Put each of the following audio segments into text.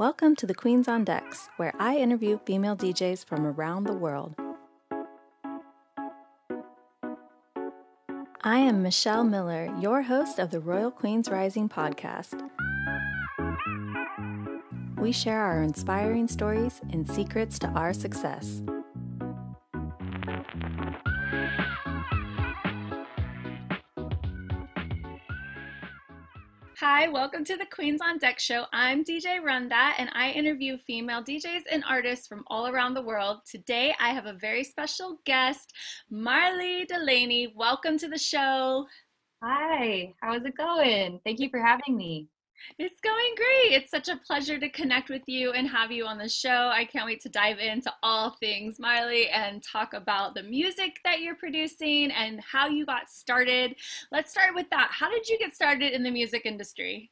Welcome to the Queens on Decks, where I interview female DJs from around the world. I am Michelle Miller, your host of the Royal Queens Rising podcast. We share our inspiring stories and secrets to our success. Hi, welcome to the Queens on Deck show. I'm DJ Runda, and I interview female DJs and artists from all around the world. Today, I have a very special guest, Marliii Delaney. Welcome to the show. Hi, how's it going? Thank you for having me. It's going great. It's such a pleasure to connect with you and have you on the show. I can't wait to dive into all things Marliii and talk about the music that you're producing and how you got started. Let's start with that. How did you get started in the music industry?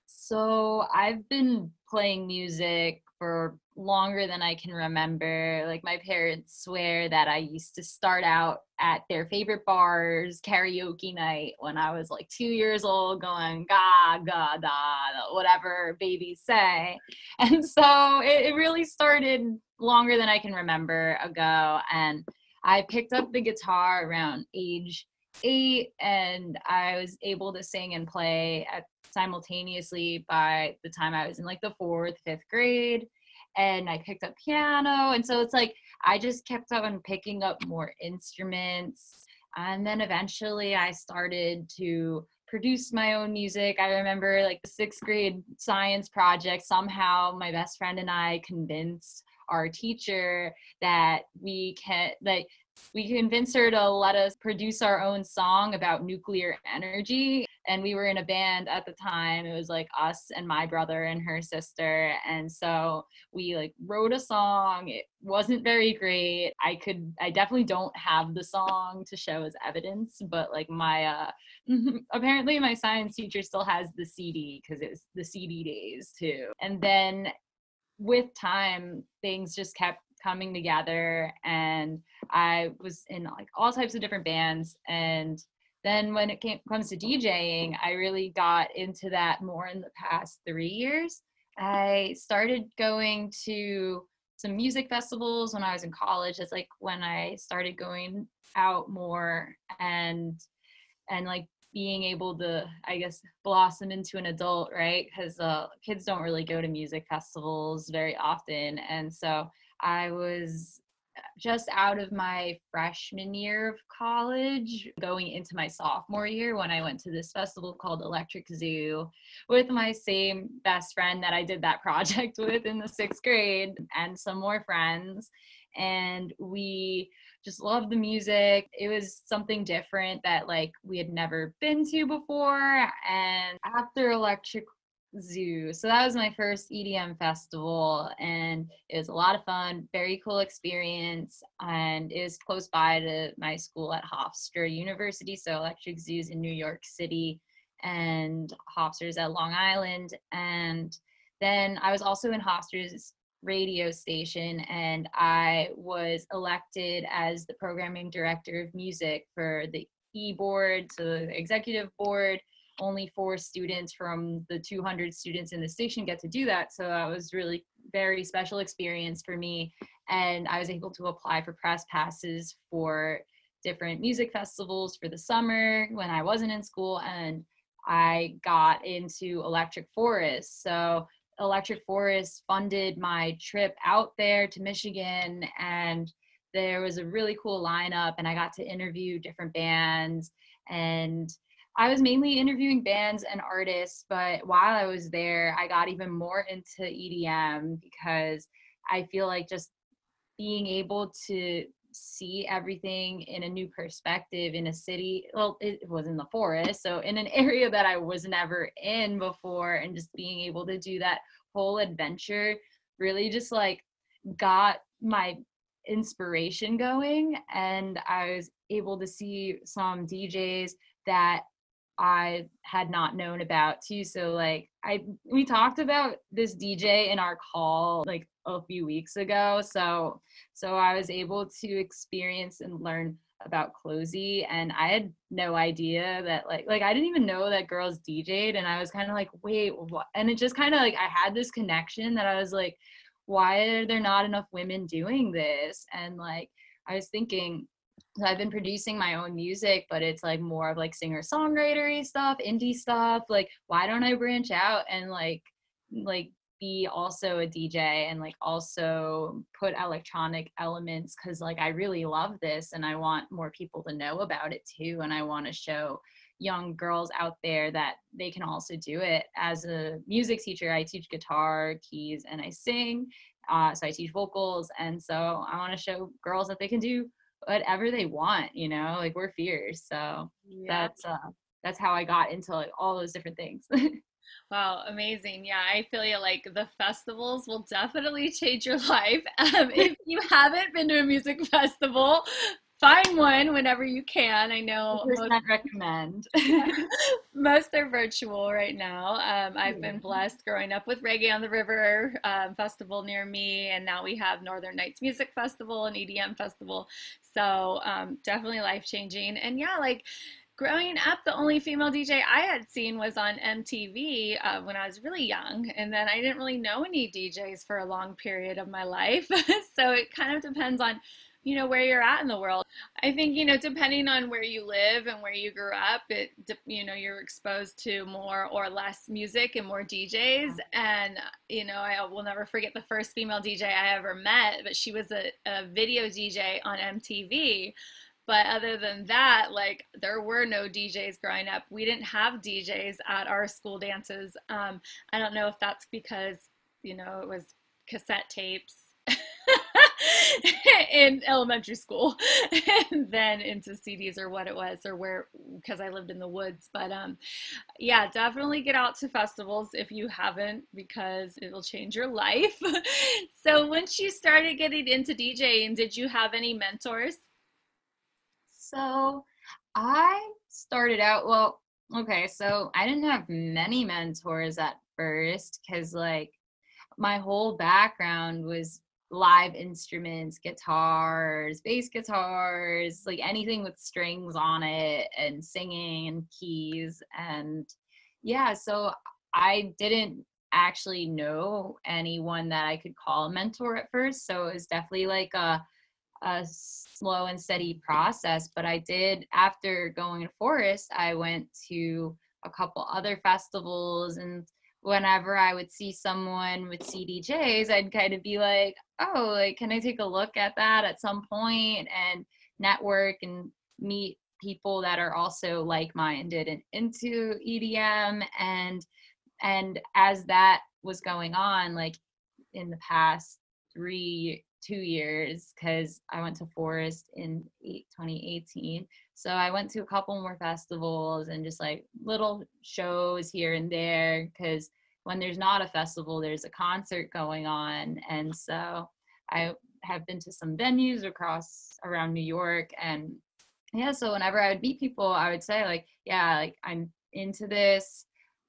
So I've been playing music for longer than I can remember. Like, my parents swear that I used to start out at their favorite bars, karaoke night, when I was like 2 years old, going ga ga da, whatever babies say. And so it really started longer than I can remember ago. And I picked up the guitar around age 8, and I was able to sing and play simultaneously by the time I was in like the 4th, 5th grade. And I picked up piano. And so it's like I just kept on picking up more instruments. And then eventually I started to produce my own music. I remember like the 6th grade science project. Somehow my best friend and I convinced our teacher that we convinced her to let us produce our own song about nuclear energy. And we were in a band at the time. It was like us and my brother and her sister. And so we like wrote a song. It wasn't very great. I definitely don't have the song to show as evidence, but like my apparently my science teacher still has the CD because it was the CD days too. And then with time, things just kept coming together, and I was in like all types of different bands. And then when it comes to DJing, I really got into that more in the past 3 years. I started going to some music festivals when I was in college. That's like when I started going out more and like being able to, I guess, blossom into an adult, right? Because kids don't really go to music festivals very often. And so I was just out of my freshman year of college, going into my sophomore year, when I went to this festival called Electric Zoo with my same best friend that I did that project with in the 6th grade, and some more friends. And we just loved the music. It was something different that like we had never been to before. And after Electric Zoo, so that was my first EDM festival, and it was a lot of fun, very cool experience. And it was close by to my school at Hofstra University. So Electric Zoo's in New York City and Hofstra's at Long Island. And then I was also in Hofstra's radio station, and I was elected as the programming director of music for the board, so the executive board. Only 4 students from the 200 students in the station get to do that. So that was really very special experience for me. And I was able to apply for press passes for different music festivals for the summer when I wasn't in school. And I got into Electric Forest. So Electric Forest funded my trip out there to Michigan, and there was a really cool lineup, and I got to interview different bands. And I was mainly interviewing bands and artists, but while I was there, I got even more into EDM because I feel like just being able to see everything in a new perspective in a city, well, it was in the forest, so in an area that I was never in before, and just being able to do that whole adventure really just like got my inspiration going. And I was able to see some DJs that I had not known about too. So like we talked about this DJ in our call like a few weeks ago. So I was able to experience and learn about Closey, and I had no idea that like I didn't even know that girls DJ'd, and I was kind of like, wait, what? And it just kind of like I had this connection that I was like, why are there not enough women doing this? And like I was thinking, so I've been producing my own music, but it's like more of like singer-songwritery stuff, indie stuff. Like, why don't I branch out and like be also a DJ and like also put electronic elements, because like I really love this and I want more people to know about it too, and I want to show young girls out there that they can also do it. As a music teacher, I teach guitar, keys, and I sing. So I teach vocals, and so I want to show girls that they can do whatever they want, you know, like we're fierce. So Yeah. that's how I got into like all those different things. Wow, amazing. Yeah, I feel you, like the festivals will definitely change your life. If you haven't been to a music festival, find one whenever you can. I know most 100% recommend. most are virtual right now. I've been blessed growing up with Reggae on the River festival near me, and now we have Northern Nights Music Festival and EDM Festival. So definitely life changing. And yeah, like growing up, the only female DJ I had seen was on MTV when I was really young, and then I didn't really know any DJs for a long period of my life. So it kind of depends on, you know, where you're at in the world. I think, you know, depending on where you live and where you grew up, you know, you're exposed to more or less music and more DJs. And, you know, I will never forget the first female DJ I ever met, but she was a video DJ on MTV. But other than that, like there were no DJs growing up. We didn't have DJs at our school dances. I don't know if that's because, you know, it was cassette tapes in elementary school and then into CDs or what it was, or where, because I lived in the woods. But yeah, definitely get out to festivals if you haven't, because it will change your life. So once you started getting into DJing, did you have any mentors? So I started out, well, okay, so I didn't have many mentors at first because like my whole background was live instruments, guitars, bass guitars, like anything with strings on it, and singing and keys. And yeah, so I didn't actually know anyone that I could call a mentor at first. So it was definitely like a slow and steady process. But I did, after going to Forest, I went to a couple other festivals, and whenever I would see someone with CDJs, I'd kind of be like, oh, like, can I take a look at that at some point and network and meet people that are also like-minded and into EDM. And as that was going on, like in the past 2 years, because I went to Forest in 2018. So I went to a couple more festivals and just like little shows here and there, because when there's not a festival, there's a concert going on. And so I have been to some venues around New York. And yeah, so whenever I would meet people, I would say like, yeah, like I'm into this.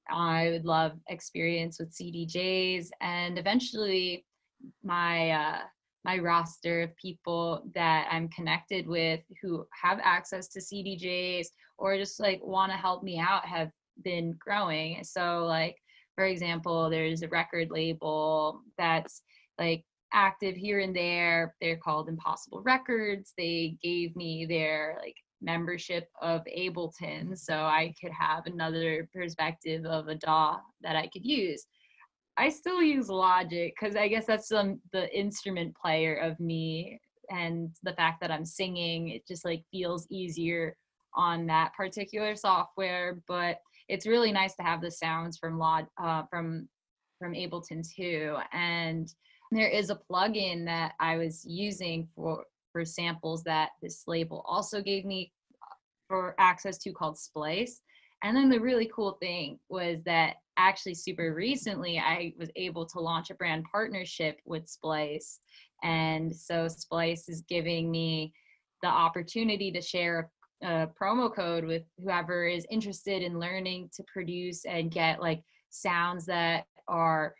I would love experience with CDJs. And eventually my roster of people that I'm connected with who have access to CDJs or just like want to help me out have been growing. So like, for example, there's a record label that's like active here and there. They're called Impossible Records. They gave me their like membership of Ableton so I could have another perspective of a DAW that I could use. I still use Logic because I guess that's the instrument player of me, and the fact that I'm singing, it just like feels easier on that particular software. But it's really nice to have the sounds from Ableton too. And there is a plugin that I was using for samples that this label also gave me for access to, called Splice. And then the really cool thing was that actually super recently I was able to launch a brand partnership with Splice. And so Splice is giving me the opportunity to share a promo code with whoever is interested in learning to produce and get like sounds that are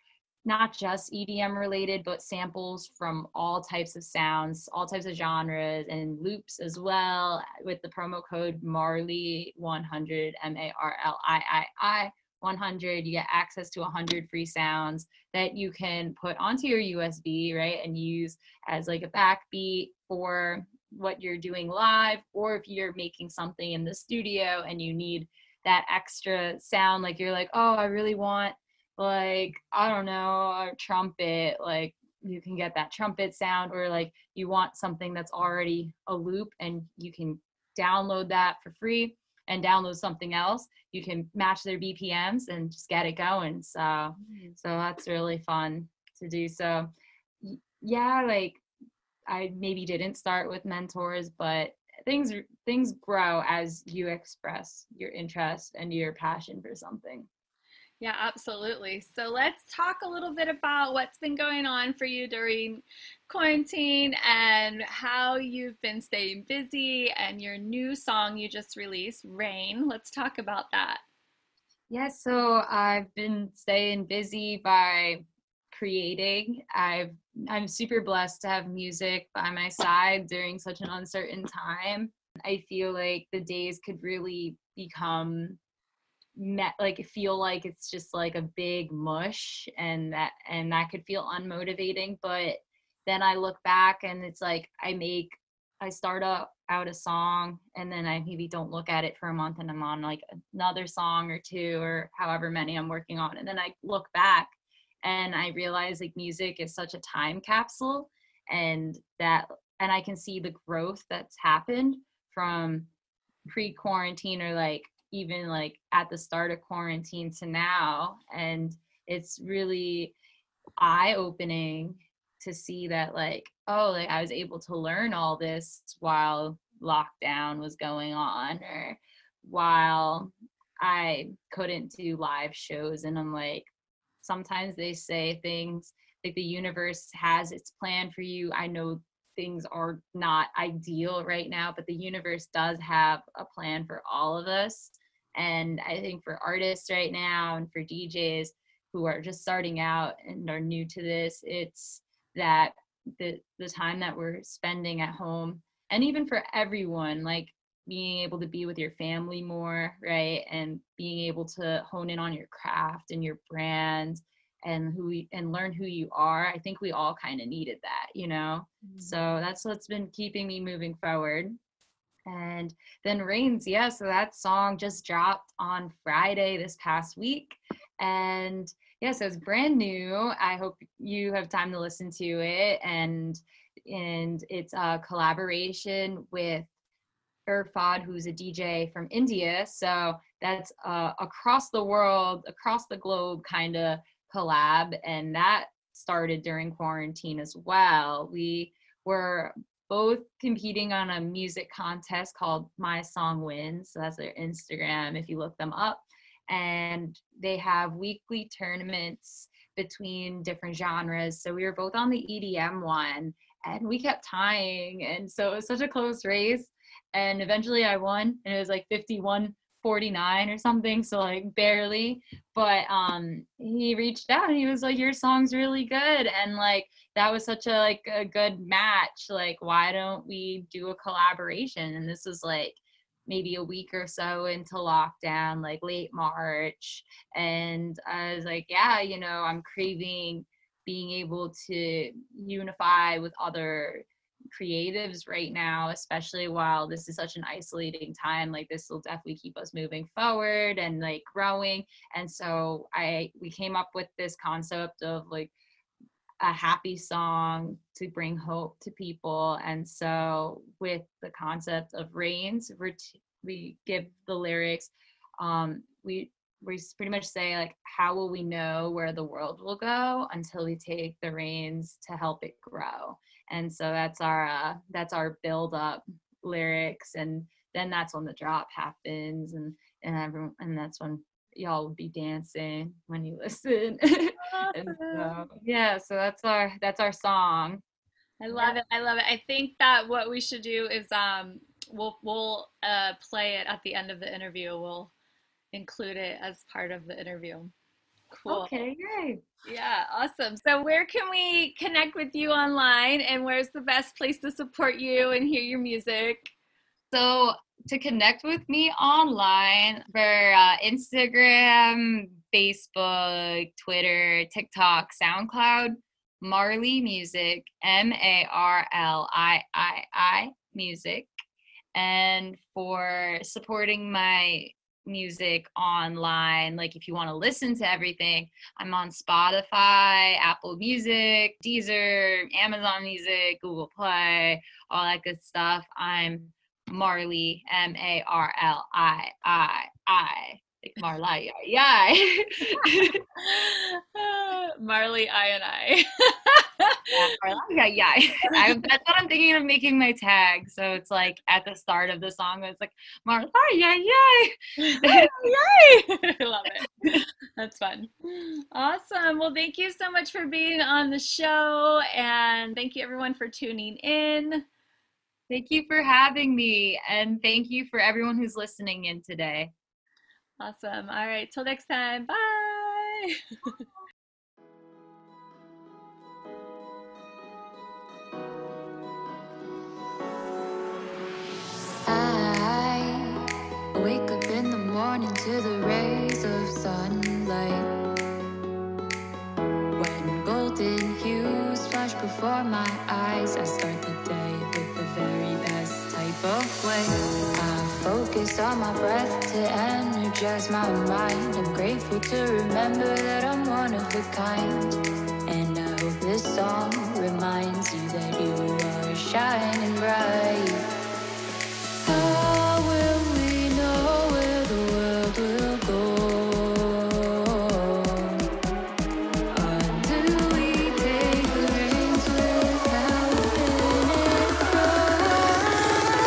not just EDM related, but samples from all types of sounds, all types of genres, and loops as well. With the promo code Marliii 100, Marliii 100, you get access to 100 free sounds that you can put onto your USB, right, and use as like a backbeat for what you're doing live, or if you're making something in the studio and you need that extra sound, like you're like, oh, I really want, like, I don't know, a trumpet, like you can get that trumpet sound, or like you want something that's already a loop and you can download that for free and download something else. You can match their BPMs and just get it going. So that's really fun to do. So yeah, like I maybe didn't start with mentors, but things grow as you express your interest and your passion for something. Yeah, absolutely. So let's talk a little bit about what's been going on for you during quarantine and how you've been staying busy and your new song you just released, Rain. Let's talk about that. Yeah, so I've been staying busy by creating. I'm super blessed to have music by my side during such an uncertain time. I feel like the days could really become like feel like it's just like a big mush, and that could feel unmotivating. But then I look back and it's like I start out a song, and then I maybe don't look at it for a month, and I'm on like another song or two or however many I'm working on, and then I look back and I realize like music is such a time capsule, and I can see the growth that's happened from pre-quarantine, or like even like at the start of quarantine to now. And it's really eye-opening to see that, like, oh, like I was able to learn all this while lockdown was going on, or while I couldn't do live shows. And I'm like, sometimes they say things like the universe has its plan for you. I know things are not ideal right now, but the universe does have a plan for all of us. And I think for artists right now and for DJs who are just starting out and are new to this, it's that the time that we're spending at home, and even for everyone, like being able to be with your family more, right, and being able to hone in on your craft and your brand and and learn who you are. I think we all kind of needed that, you know. So that's what's been keeping me moving forward. And then Rains, yeah, so that song just dropped on Friday this past week. And yeah, so it's brand new. I hope you have time to listen to it. And it's a collaboration with Irfad, who's a DJ from India. So that's across the world, across the globe kind of collab. And that started during quarantine as well. We were both competing on a music contest called My Song Wins. So that's their Instagram if you look them up. And they have weekly tournaments between different genres. So we were both on the EDM one, and we kept tying. And so it was such a close race. And eventually I won, and it was like 51-49 or something, so like barely. But he reached out and he was like, your song's really good. And like that was such a good match. Like, why don't we do a collaboration? And this was like maybe a week or so into lockdown, like late March. And I was like, yeah, you know, I'm craving being able to unify with other creatives right now, especially while this is such an isolating time. Like, this will definitely keep us moving forward and like growing. And so we came up with this concept of like a happy song to bring hope to people. And so with the concept of Rains, we give the lyrics, we pretty much say like, how will we know where the world will go until we take the reins to help it grow? And so that's our build up lyrics. And then that's when the drop happens, and everyone, and that's when y'all will be dancing when you listen. And so yeah, so that's our song. I love it. I love it. I think that what we should do is we'll play it at the end of the interview. We'll include it as part of the interview. Cool. Okay, yay. Yeah, awesome. So where can we connect with you online, and where's the best place to support you and hear your music? So to connect with me online for Instagram, Facebook, Twitter, TikTok, SoundCloud, Marliii Music, Marliii Music. And for supporting my music online, like if you want to listen to everything, I'm on Spotify, Apple Music, Deezer, Amazon Music, Google Play, all that good stuff. I'm Marliii, Marliii, like Marliii, yeah. Marliii, I. Yeah, Marliii, yeah. That's what I'm thinking of making my tag. So it's like at the start of the song, it's like Marliii, yeah, Yay! I love it. That's fun. Awesome. Well, thank you so much for being on the show, and thank you everyone for tuning in. Thank you for having me, and thank you for everyone who's listening in today. Awesome. All right. Till next time. Bye. I wake up in the morning to the rays of sunlight. When golden hues flash before my eyes, I start the day with the very best type of way. I focus on my breath to energize my mind. I'm grateful to remember that I'm one of a kind. And I hope this song reminds you that you are shining bright. How will we know where the world will go? Or do we take the reins without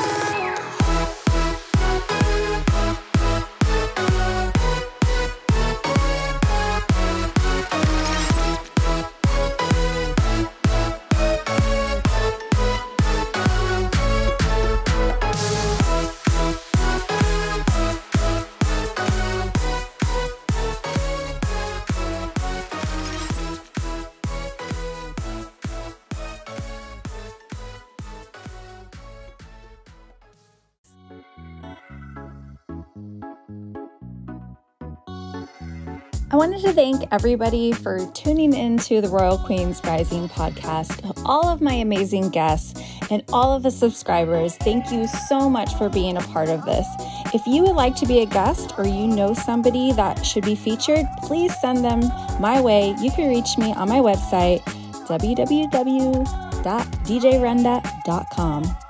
letting it I wanted to thank everybody for tuning into the Royal Queens Rising podcast. All of my amazing guests and all of the subscribers, thank you so much for being a part of this. If you would like to be a guest or you know somebody that should be featured, please send them my way. You can reach me on my website, www.djrenda.com.